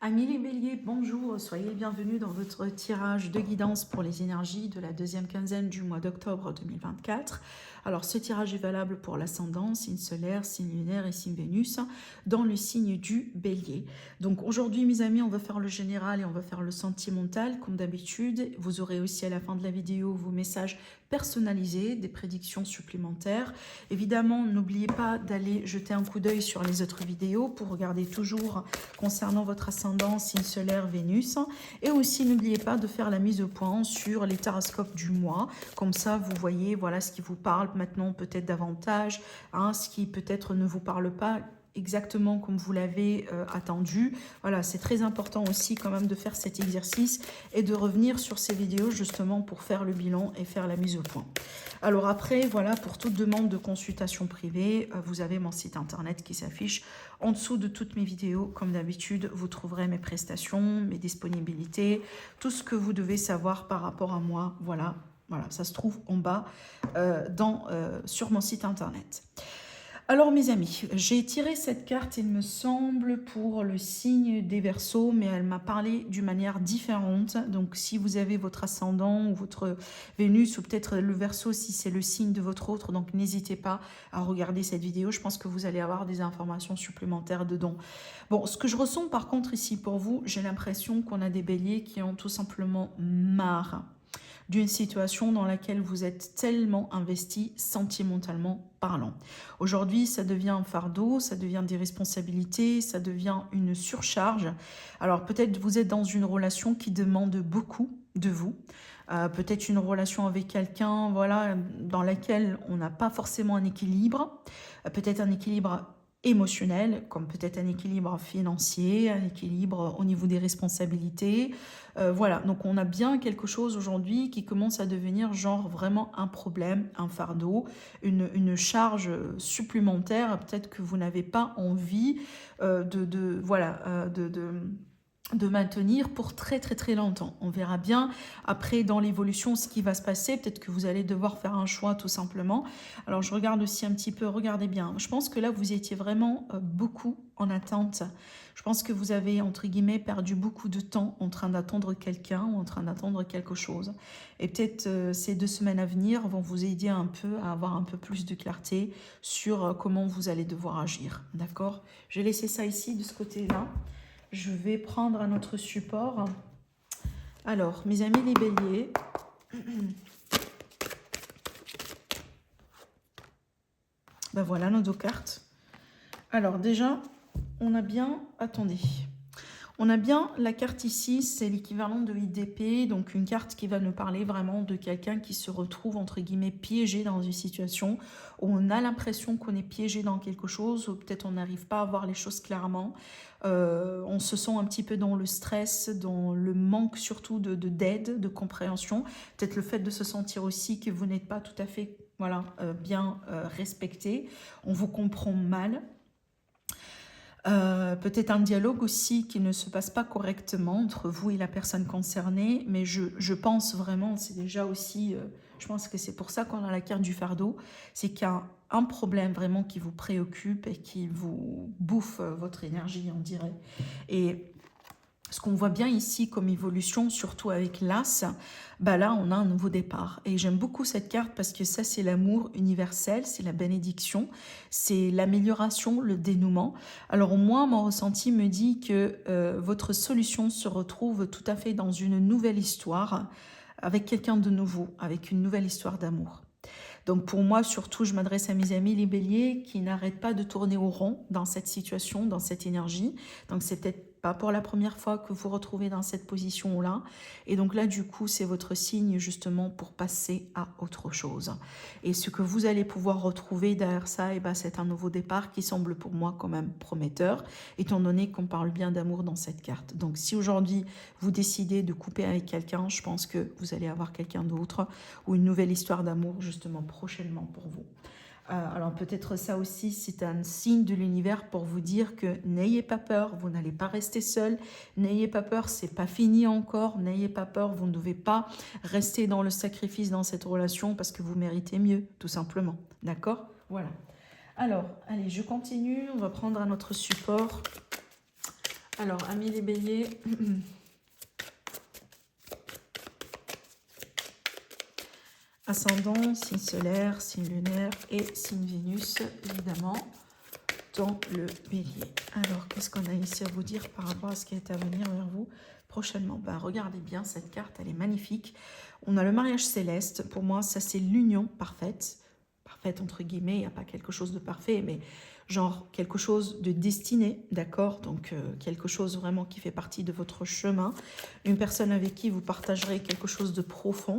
Amis les béliers, bonjour, soyez les bienvenus dans votre tirage de guidance pour les énergies de la deuxième quinzaine du mois d'octobre 2024. Alors ce tirage est valable pour l'ascendant, signe solaire, signe lunaire et signe Vénus dans le signe du bélier. Donc aujourd'hui mes amis, on va faire le général et on va faire le sentimental comme d'habitude. Vous aurez aussi à la fin de la vidéo vos messages personnalisés, des prédictions supplémentaires. Évidemment, n'oubliez pas d'aller jeter un coup d'œil sur les autres vidéos pour regarder toujours concernant votre ascendant, signe solaire, Vénus. Et aussi, n'oubliez pas de faire la mise au point sur les taroscopes du mois. Comme ça, vous voyez voilà ce qui vous parle maintenant peut-être davantage, ce qui peut-être ne vous parle pas exactement comme vous l'avez attendu. Voilà, c'est très important aussi quand même de faire cet exercice et de revenir sur ces vidéos justement pour faire le bilan et faire la mise au point. Alors après, voilà, pour toute demande de consultation privée, vous avez mon site internet qui s'affiche en dessous de toutes mes vidéos. Comme d'habitude, vous trouverez mes prestations, mes disponibilités, tout ce que vous devez savoir par rapport à moi. Voilà, ça se trouve en bas sur mon site internet. Alors mes amis, j'ai tiré cette carte, il me semble, pour le signe des Verseaux, mais elle m'a parlé d'une manière différente. Donc si vous avez votre ascendant ou votre Vénus, ou peut-être le Verseau si c'est le signe de votre autre, donc n'hésitez pas à regarder cette vidéo. Je pense que vous allez avoir des informations supplémentaires dedans. Bon, ce que je ressens par contre ici pour vous, j'ai l'impression qu'on a des béliers qui ont tout simplement marre d'une situation dans laquelle vous êtes tellement investi sentimentalement parlant. Aujourd'hui, ça devient un fardeau, ça devient des responsabilités, ça devient une surcharge. Alors peut-être vous êtes dans une relation qui demande beaucoup de vous. Peut-être une relation avec quelqu'un voilà, dans laquelle on n'a pas forcément un équilibre. Peut-être un équilibre émotionnel, comme peut-être un équilibre financier, un équilibre au niveau des responsabilités. Voilà, donc on a bien quelque chose aujourd'hui qui commence à devenir genre vraiment un problème, un fardeau, une charge supplémentaire, peut-être que vous n'avez pas envie de maintenir pour très très très longtemps. On verra bien après dans l'évolution ce qui va se passer. Peut-être que vous allez devoir faire un choix tout simplement. Alors je regarde aussi un petit peu, regardez bien. Je pense que là vous étiez vraiment beaucoup en attente. Je pense que vous avez entre guillemets perdu beaucoup de temps en train d'attendre quelqu'un ou en train d'attendre quelque chose. Et peut-être ces 2 semaines à venir vont vous aider un peu à avoir un peu plus de clarté sur comment vous allez devoir agir. D'accord? Je vais laisser ça ici de ce côté-là. Je vais prendre un autre support. Alors, mes amis les béliers. Ben voilà nos 2 cartes. Alors déjà, on a bien... Attendez. On a bien la carte ici, c'est l'équivalent de l'IDP, donc une carte qui va nous parler vraiment de quelqu'un qui se retrouve entre guillemets piégé dans une situation où on a l'impression qu'on est piégé dans quelque chose, ou peut-être on n'arrive pas à voir les choses clairement. On se sent un petit peu dans le stress, dans le manque surtout d'aide, de compréhension. Peut-être le fait de se sentir aussi que vous n'êtes pas tout à fait bien respecté. On vous comprend mal. Peut-être un dialogue aussi qui ne se passe pas correctement entre vous et la personne concernée, mais je pense vraiment, c'est déjà aussi, je pense que c'est pour ça qu'on a la carte du fardeau, c'est qu'il y a un problème vraiment qui vous préoccupe et qui vous bouffe votre énergie, on dirait. Et ce qu'on voit bien ici comme évolution, surtout avec l'As, là on a un nouveau départ. Et j'aime beaucoup cette carte parce que ça c'est l'amour universel, c'est la bénédiction, c'est l'amélioration, le dénouement. Alors moi, mon ressenti me dit que votre solution se retrouve tout à fait dans une nouvelle histoire, avec quelqu'un de nouveau, avec une nouvelle histoire d'amour. Donc pour moi, surtout, je m'adresse à mes amis les béliers qui n'arrêtent pas de tourner au rond dans cette situation, dans cette énergie. Donc c'est peut-être pas pour la première fois que vous vous retrouvez dans cette position-là. Et donc là, du coup, c'est votre signe justement pour passer à autre chose. Et ce que vous allez pouvoir retrouver derrière ça, c'est un nouveau départ qui semble pour moi quand même prometteur, étant donné qu'on parle bien d'amour dans cette carte. Donc si aujourd'hui, vous décidez de couper avec quelqu'un, je pense que vous allez avoir quelqu'un d'autre ou une nouvelle histoire d'amour justement prochainement pour vous. Alors peut-être ça aussi, c'est un signe de l'univers pour vous dire que n'ayez pas peur, vous n'allez pas rester seul, n'ayez pas peur, c'est pas fini encore, n'ayez pas peur, vous ne devez pas rester dans le sacrifice dans cette relation parce que vous méritez mieux, tout simplement. D'accord? Voilà. Alors, allez, je continue, on va prendre un autre support. Alors, amis les béliers, ascendant, signe solaire, signe lunaire et signe Vénus, évidemment, dans le bélier. Alors, qu'est-ce qu'on a ici à vous dire par rapport à ce qui est à venir vers vous prochainement? Regardez bien, cette carte, elle est magnifique. On a le mariage céleste. Pour moi, ça, c'est l'union parfaite. Parfaite, entre guillemets, il n'y a pas quelque chose de parfait, mais genre quelque chose de destiné, d'accord? Donc, quelque chose vraiment qui fait partie de votre chemin. Une personne avec qui vous partagerez quelque chose de profond.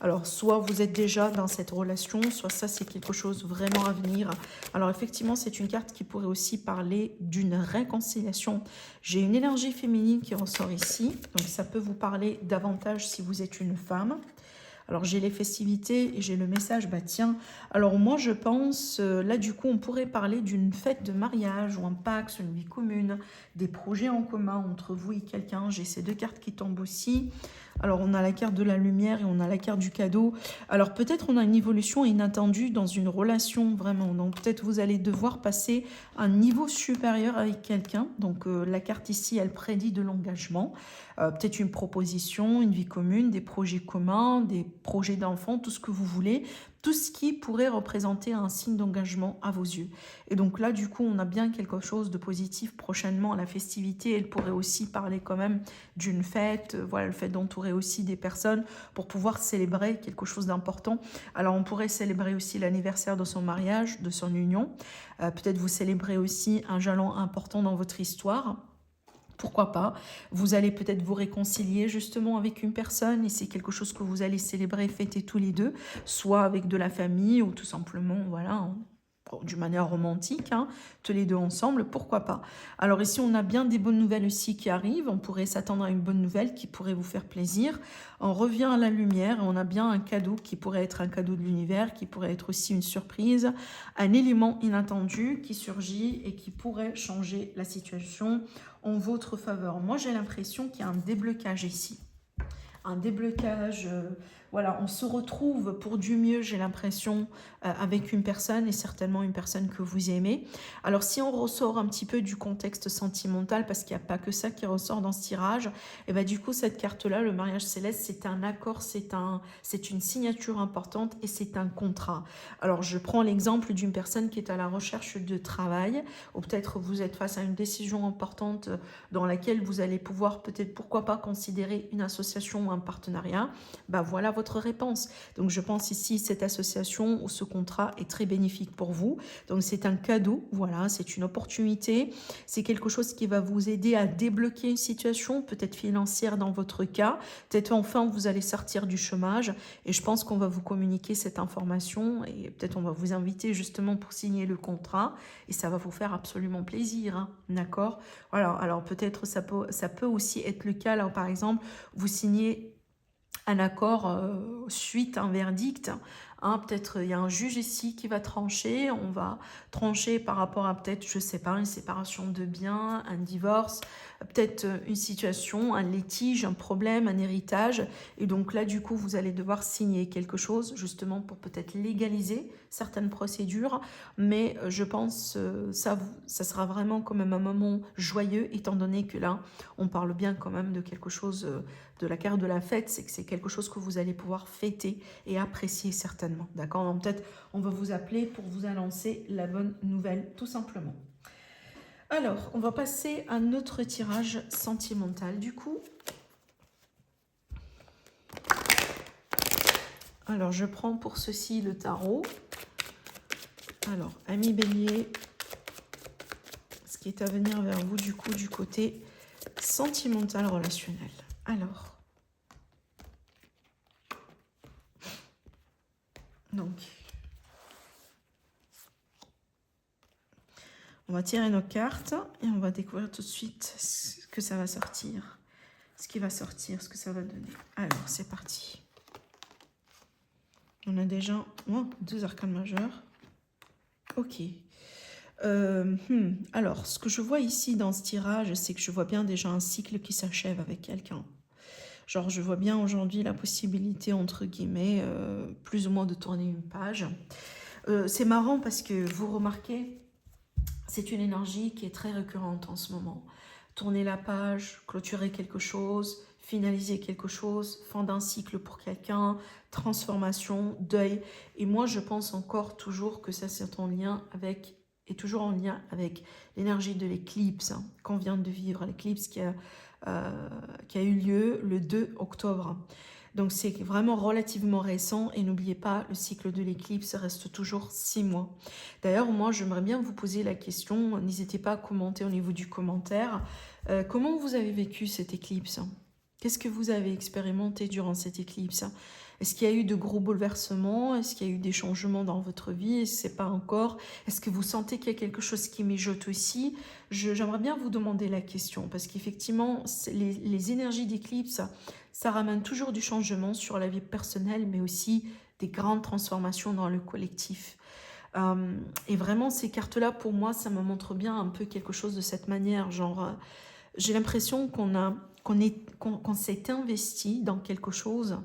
Alors, soit vous êtes déjà dans cette relation, soit ça, c'est quelque chose vraiment à venir. Alors, effectivement, c'est une carte qui pourrait aussi parler d'une réconciliation. J'ai une énergie féminine qui ressort ici, donc ça peut vous parler davantage si vous êtes une femme. Alors, j'ai les festivités et j'ai le message, tiens, alors moi, je pense, là, du coup, on pourrait parler d'une fête de mariage ou un pacte, une vie commune, des projets en commun entre vous et quelqu'un. J'ai ces deux cartes qui tombent aussi. Alors, on a la carte de la lumière et on a la carte du cadeau. Alors, peut-être on a une évolution inattendue dans une relation, vraiment. Donc, peut-être vous allez devoir passer à un niveau supérieur avec quelqu'un. Donc, la carte ici, elle prédit de l'engagement. Peut-être une proposition, une vie commune, des projets communs, des projets d'enfants, tout ce que vous voulez. Tout ce qui pourrait représenter un signe d'engagement à vos yeux. Et donc là, du coup, on a bien quelque chose de positif prochainement à la festivité. Elle pourrait aussi parler quand même d'une fête, voilà, le fait d'entourer aussi des personnes pour pouvoir célébrer quelque chose d'important. Alors, on pourrait célébrer aussi l'anniversaire de son mariage, de son union. Peut-être vous célébrez aussi un jalon important dans votre histoire. Pourquoi pas? Vous allez peut-être vous réconcilier justement avec une personne et c'est quelque chose que vous allez célébrer, fêter tous les deux, soit avec de la famille ou tout simplement, voilà, d'une manière romantique, tous les deux ensemble, pourquoi pas. Alors ici, on a bien des bonnes nouvelles aussi qui arrivent. On pourrait s'attendre à une bonne nouvelle qui pourrait vous faire plaisir. On revient à la lumière et on a bien un cadeau qui pourrait être un cadeau de l'univers, qui pourrait être aussi une surprise, un élément inattendu qui surgit et qui pourrait changer la situation en votre faveur. Moi, j'ai l'impression qu'il y a un déblocage ici. Un déblocage, voilà, on se retrouve pour du mieux, j'ai l'impression, avec une personne et certainement une personne que vous aimez. Alors, si on ressort un petit peu du contexte sentimental, parce qu'il n'y a pas que ça qui ressort dans ce tirage, et bien du coup, cette carte-là, le mariage céleste, c'est un accord, c'est une signature importante et c'est un contrat. Alors, je prends l'exemple d'une personne qui est à la recherche de travail, ou peut-être vous êtes face à une décision importante dans laquelle vous allez pouvoir peut-être, pourquoi pas, considérer une association ou un partenariat. Voilà votre réponse. Donc, je pense ici, cette association ou ce contrat est très bénéfique pour vous. Donc, c'est un cadeau, voilà, c'est une opportunité. C'est quelque chose qui va vous aider à débloquer une situation, peut-être financière dans votre cas. Peut-être enfin, vous allez sortir du chômage. Et je pense qu'on va vous communiquer cette information et peut-être on va vous inviter justement pour signer le contrat. Et ça va vous faire absolument plaisir, d'accord? Voilà, alors peut-être ça peut aussi être le cas, là, par exemple, vous signez un accord suite à un verdict. Peut-être il y a un juge ici qui va trancher. On va trancher par rapport à peut-être, je ne sais pas, une séparation de biens, un divorce, peut-être une situation, un litige, un problème, un héritage. Et donc là, du coup, vous allez devoir signer quelque chose justement pour peut-être légaliser certaines procédures. Mais je pense ça sera vraiment quand même un moment joyeux étant donné que là, on parle bien quand même de quelque chose de la carte de la fête, c'est que c'est quelque chose que vous allez pouvoir fêter et apprécier certainement. D'accord? Donc peut-être on va vous appeler pour vous annoncer la bonne nouvelle, tout simplement. Alors, on va passer à notre tirage sentimental du coup. Alors, je prends pour ceci le tarot. Alors, ami bélier, ce qui est à venir vers vous du coup du côté sentimental relationnel. Alors, donc, on va tirer nos cartes et on va découvrir tout de suite ce que ça va sortir, ce qui va sortir, ce que ça va donner. Alors, c'est parti. On a déjà 2 arcanes majeures. Ok. Alors, ce que je vois ici dans ce tirage, c'est que je vois bien déjà un cycle qui s'achève avec quelqu'un. Genre, je vois bien aujourd'hui la possibilité, entre guillemets, plus ou moins de tourner une page. C'est marrant parce que vous remarquez, c'est une énergie qui est très récurrente en ce moment. tourner la page, clôturer quelque chose, finaliser quelque chose, fin d'un cycle pour quelqu'un, transformation, deuil. Et moi, je pense encore toujours que ça, c'est en lien avec, et toujours en lien avec l'énergie de l'éclipse qu'on vient de vivre, l'éclipse qui a eu lieu le 2 octobre. Donc c'est vraiment relativement récent et n'oubliez pas, le cycle de l'éclipse reste toujours 6 mois. D'ailleurs, moi, j'aimerais bien vous poser la question, n'hésitez pas à commenter au niveau du commentaire, comment vous avez vécu cette éclipse? Qu'est-ce que vous avez expérimenté durant cette éclipse? Est-ce qu'il y a eu de gros bouleversements? Est-ce qu'il y a eu des changements dans votre vie? Est-ce que c'est pas encore? Est-ce que vous sentez qu'il y a quelque chose qui mijote aussi? J'aimerais bien vous demander la question parce qu'effectivement, les énergies d'éclipse, ça ramène toujours du changement sur la vie personnelle, mais aussi des grandes transformations dans le collectif. Et vraiment, ces cartes-là, pour moi, ça me montre bien un peu quelque chose de cette manière. Genre, j'ai l'impression qu'on s'est investi dans quelque chose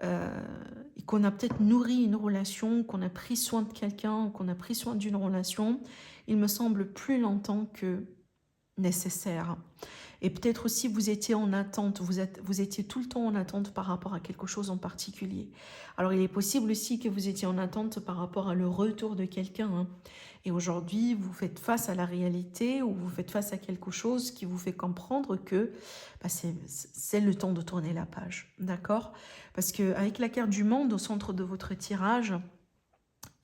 et qu'on a peut-être nourri une relation, qu'on a pris soin de quelqu'un, qu'on a pris soin d'une relation, il me semble plus longtemps que nécessaire. Et peut-être aussi vous étiez en attente, vous étiez tout le temps en attente par rapport à quelque chose en particulier. Alors il est possible aussi que vous étiez en attente par rapport à le retour de quelqu'un. Hein. Et aujourd'hui, vous faites face à la réalité ou vous faites face à quelque chose qui vous fait comprendre que bah, c'est le temps de tourner la page. D'accord? Parce qu'avec la carte du monde au centre de votre tirage,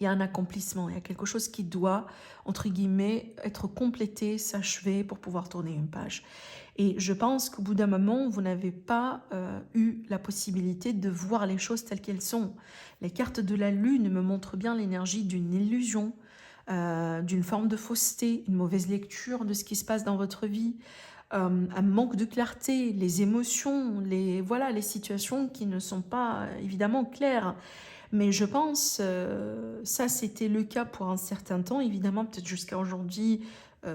il y a un accomplissement, il y a quelque chose qui doit, entre guillemets, être complété, s'achever pour pouvoir tourner une page. Et je pense qu'au bout d'un moment, vous n'avez pas eu la possibilité de voir les choses telles qu'elles sont. Les cartes de la lune me montrent bien l'énergie d'une illusion, d'une forme de fausseté, une mauvaise lecture de ce qui se passe dans votre vie, un manque de clarté, les émotions, voilà, les situations qui ne sont pas évidemment claires. Mais je pense, ça c'était le cas pour un certain temps, évidemment, peut-être jusqu'à aujourd'hui,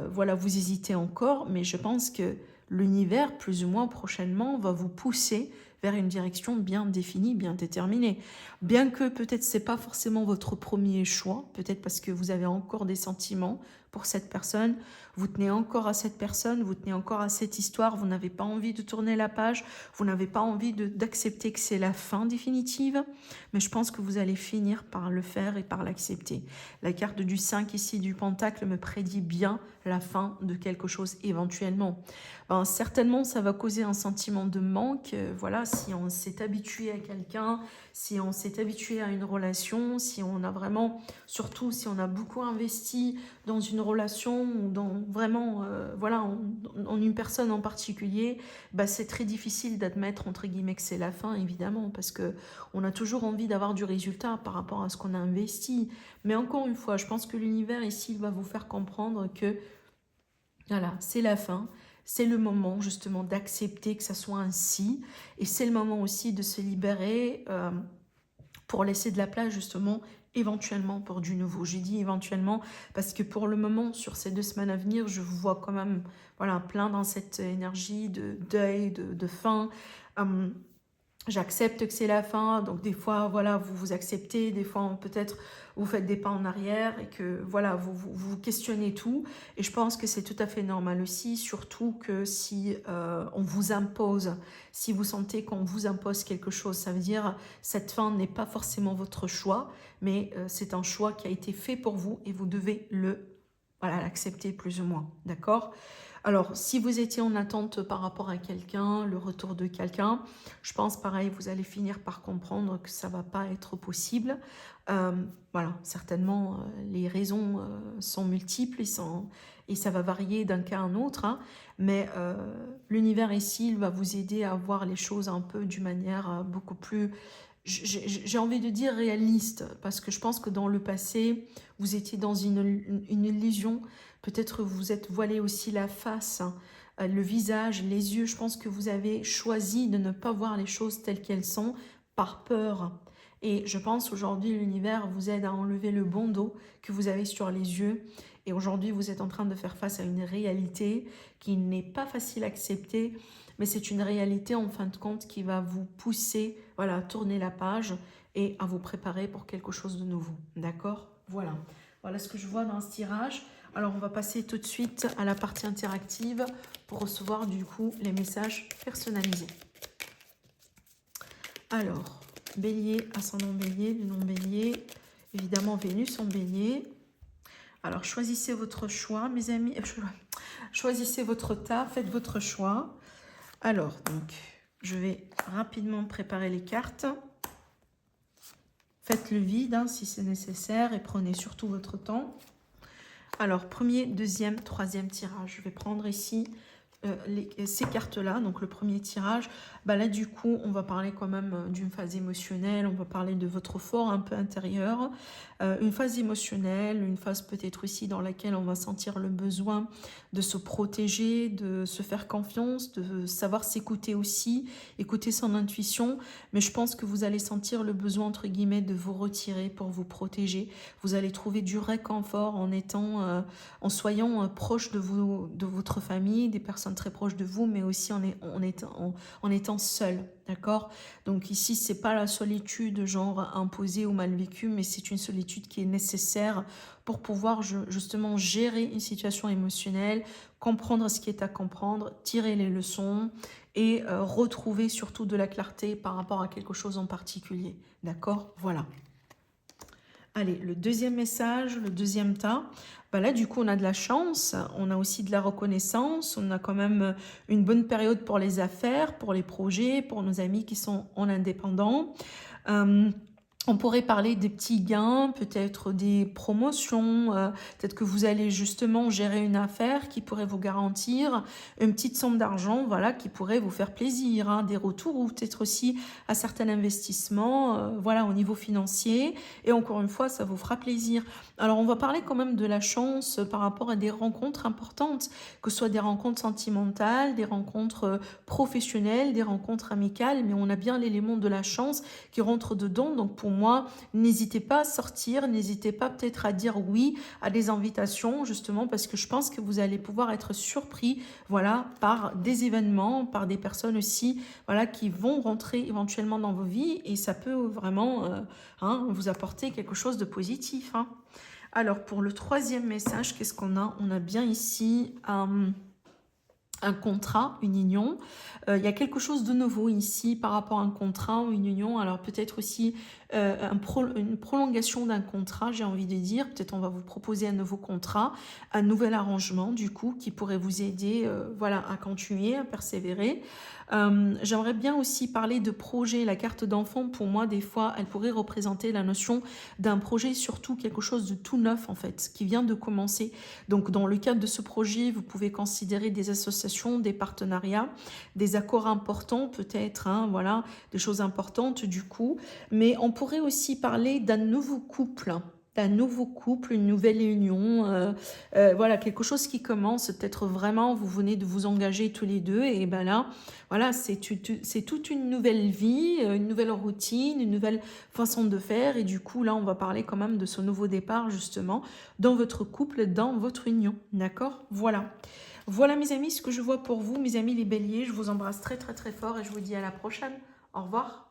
voilà, vous hésitez encore, mais je pense que l'univers, plus ou moins prochainement, va vous pousser vers une direction bien définie, bien déterminée. Bien que peut-être c'est pas forcément votre premier choix, peut-être parce que vous avez encore des sentiments pour cette personne, vous tenez encore à cette personne, vous tenez encore à cette histoire, vous n'avez pas envie de tourner la page, vous n'avez pas envie d'accepter que c'est la fin définitive, mais je pense que vous allez finir par le faire et par l'accepter. La carte du 5 ici du Pentacle me prédit bien la fin de quelque chose éventuellement. Ben, certainement, ça va causer un sentiment de manque. Voilà, si on s'est habitué à quelqu'un, si on s'est habitué à une relation, si on a vraiment, surtout si on a beaucoup investi dans une relation ou dans vraiment, voilà, en une personne en particulier, ben, c'est très difficile d'admettre, entre guillemets, que c'est la fin, évidemment, parce que on a toujours envie d'avoir du résultat par rapport à ce qu'on a investi. Mais encore une fois, je pense que l'univers ici va vous faire comprendre que voilà, c'est la fin. C'est le moment justement d'accepter que ça soit ainsi. Et c'est le moment aussi de se libérer pour laisser de la place justement éventuellement pour du nouveau. J'ai dit éventuellement parce que pour le moment, sur ces 2 semaines à venir, je vous vois quand même voilà, plein dans cette énergie de deuil, de fin. J'accepte que c'est la fin, donc des fois, voilà, vous acceptez, des fois, peut-être, vous faites des pas en arrière et que, voilà, vous questionnez tout. Et je pense que c'est tout à fait normal aussi, surtout que si on vous impose, si vous sentez qu'on vous impose quelque chose, ça veut dire cette fin n'est pas forcément votre choix, mais c'est un choix qui a été fait pour vous et vous devez voilà, l'accepter plus ou moins, d'accord ? Alors, si vous étiez en attente par rapport à quelqu'un, le retour de quelqu'un, je pense pareil, vous allez finir par comprendre que ça ne va pas être possible. Voilà, certainement, les raisons sont multiples et ça va varier d'un cas à un autre, hein, mais l'univers ici, il va vous aider à voir les choses un peu d'une manière beaucoup plus, j'ai envie de dire réaliste, parce que je pense que dans le passé, vous étiez dans une illusion. Peut-être vous êtes voilé aussi la face, hein, le visage, les yeux. Je pense que vous avez choisi de ne pas voir les choses telles qu'elles sont par peur. Et je pense aujourd'hui l'univers vous aide à enlever le bandeau que vous avez sur les yeux. Et aujourd'hui vous êtes en train de faire face à une réalité qui n'est pas facile à accepter, mais c'est une réalité en fin de compte qui va vous pousser, voilà, à tourner la page et à vous préparer pour quelque chose de nouveau. D'accord ? Voilà. Voilà ce que je vois dans ce tirage. Alors, on va passer tout de suite à la partie interactive pour recevoir du coup les messages personnalisés. Alors, Bélier, ascendant Bélier, le nom Bélier, évidemment Vénus en Bélier. Alors, choisissez votre choix, mes amis. Choisissez votre tas, faites votre choix. Alors, donc, je vais rapidement préparer les cartes. Faites le vide hein, si c'est nécessaire et prenez surtout votre temps. Alors, premier, deuxième, troisième tirage. Je vais prendre ici ces cartes-là. Donc, le premier tirage, bah là, du coup, on va parler quand même d'une phase émotionnelle. On va parler de votre fort un peu intérieur. Une phase émotionnelle, une phase peut-être aussi dans laquelle on va sentir le besoin de se protéger, de se faire confiance, de savoir s'écouter aussi, écouter son intuition. Mais je pense que vous allez sentir le besoin, entre guillemets, de vous retirer pour vous protéger. Vous allez trouver du réconfort en soyant proche de vous, de votre famille, des personnes très proches de vous, mais aussi en étant seul. D'accord? Donc ici, c'est pas la solitude genre imposée ou mal vécue, mais c'est une solitude qui est nécessaire pour pouvoir justement gérer une situation émotionnelle, comprendre ce qui est à comprendre, tirer les leçons et retrouver surtout de la clarté par rapport à quelque chose en particulier. D'accord? Voilà. Allez, le deuxième message, le deuxième tas. Bah là, du coup, on a de la chance, on a aussi de la reconnaissance, on a quand même une bonne période pour les affaires, pour les projets, pour nos amis qui sont en indépendant. On pourrait parler des petits gains, peut-être des promotions, peut-être que vous allez justement gérer une affaire qui pourrait vous garantir une petite somme d'argent, voilà, qui pourrait vous faire plaisir, hein, des retours ou peut-être aussi à certains investissements, voilà, au niveau financier. Et encore une fois, ça vous fera plaisir. Alors, on va parler quand même de la chance par rapport à des rencontres importantes, que ce soit des rencontres sentimentales, des rencontres professionnelles, des rencontres amicales, mais on a bien l'élément de la chance qui rentre dedans. Donc, pour moi, n'hésitez pas à sortir, n'hésitez pas peut-être à dire oui à des invitations, justement parce que je pense que vous allez pouvoir être surpris, voilà, par des événements, par des personnes aussi, voilà, qui vont rentrer éventuellement dans vos vies et ça peut vraiment hein, vous apporter quelque chose de positif. Hein. Alors, pour le troisième message, qu'est-ce qu'on a? On a bien ici un contrat, une union. Il y a quelque chose de nouveau ici par rapport à un contrat ou une union. Alors peut-être aussi une prolongation d'un contrat, j'ai envie de dire. Peut-être on va vous proposer un nouveau contrat, un nouvel arrangement du coup qui pourrait vous aider voilà, à continuer, à persévérer. J'aimerais bien aussi parler de projet. La carte d'enfant, pour moi, des fois, elle pourrait représenter la notion d'un projet, surtout quelque chose de tout neuf en fait, qui vient de commencer. Donc dans le cadre de ce projet, vous pouvez considérer des associations, des partenariats, des accords importants peut-être, hein, voilà, des choses importantes du coup. Mais on pourrait aussi parler d'un nouveau couple. D'un nouveau couple, une nouvelle union, voilà, quelque chose qui commence, peut-être vraiment, vous venez de vous engager tous les deux, et ben là, voilà, c'est toute une nouvelle vie, une nouvelle routine, une nouvelle façon de faire, et du coup, là, on va parler quand même de ce nouveau départ, justement, dans votre couple, dans votre union, d'accord? Voilà. Voilà, mes amis, ce que je vois pour vous, mes amis les béliers, je vous embrasse très, très, très fort, et je vous dis à la prochaine. Au revoir.